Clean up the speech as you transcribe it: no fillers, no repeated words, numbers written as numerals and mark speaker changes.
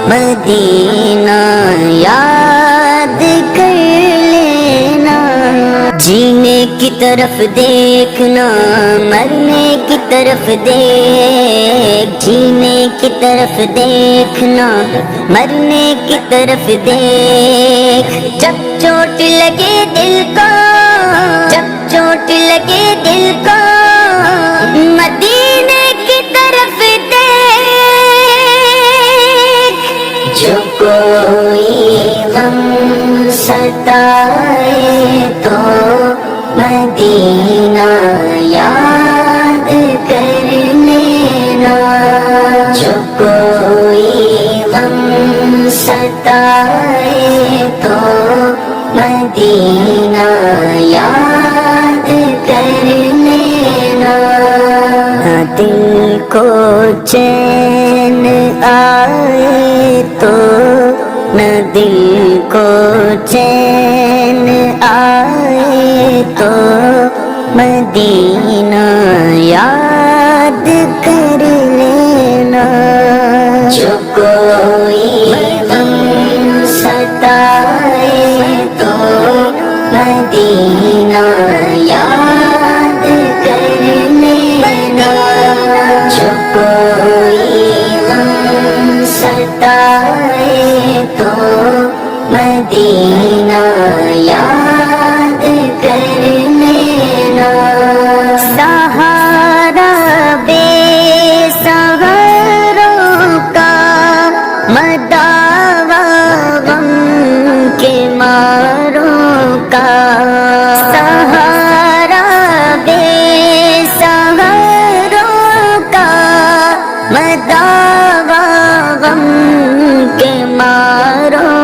Speaker 1: مدینہ یاد کر لینا، جینے کی طرف دیکھنا مرنے کی طرف دیکھ، جینے کی طرف دیکھنا مرنے کی طرف دیکھ، جب چوٹ لگے دل کو، جب چوٹ لگے دل کو مدینے کی طرف دیکھ، جو کوئی غم ستائے تو مدینہ یاد کر لینا، جو کوئی غم ستائے تو مدینہ یاد کر لینا، نہ دل کو چین آئے تو، نہ دل کو چین آئے تو مدینہ یاد کر لینا، جو کوئی غم ستائے تو مدینہ یاد کر لینا، جو کوئی غم ستائے تو مدینہ یاد کر لینا، سہارا بے سہاروں کا مداوا غم کے ماروں کا، سہارا بے سہاروں کا مداوا غم کے ماروں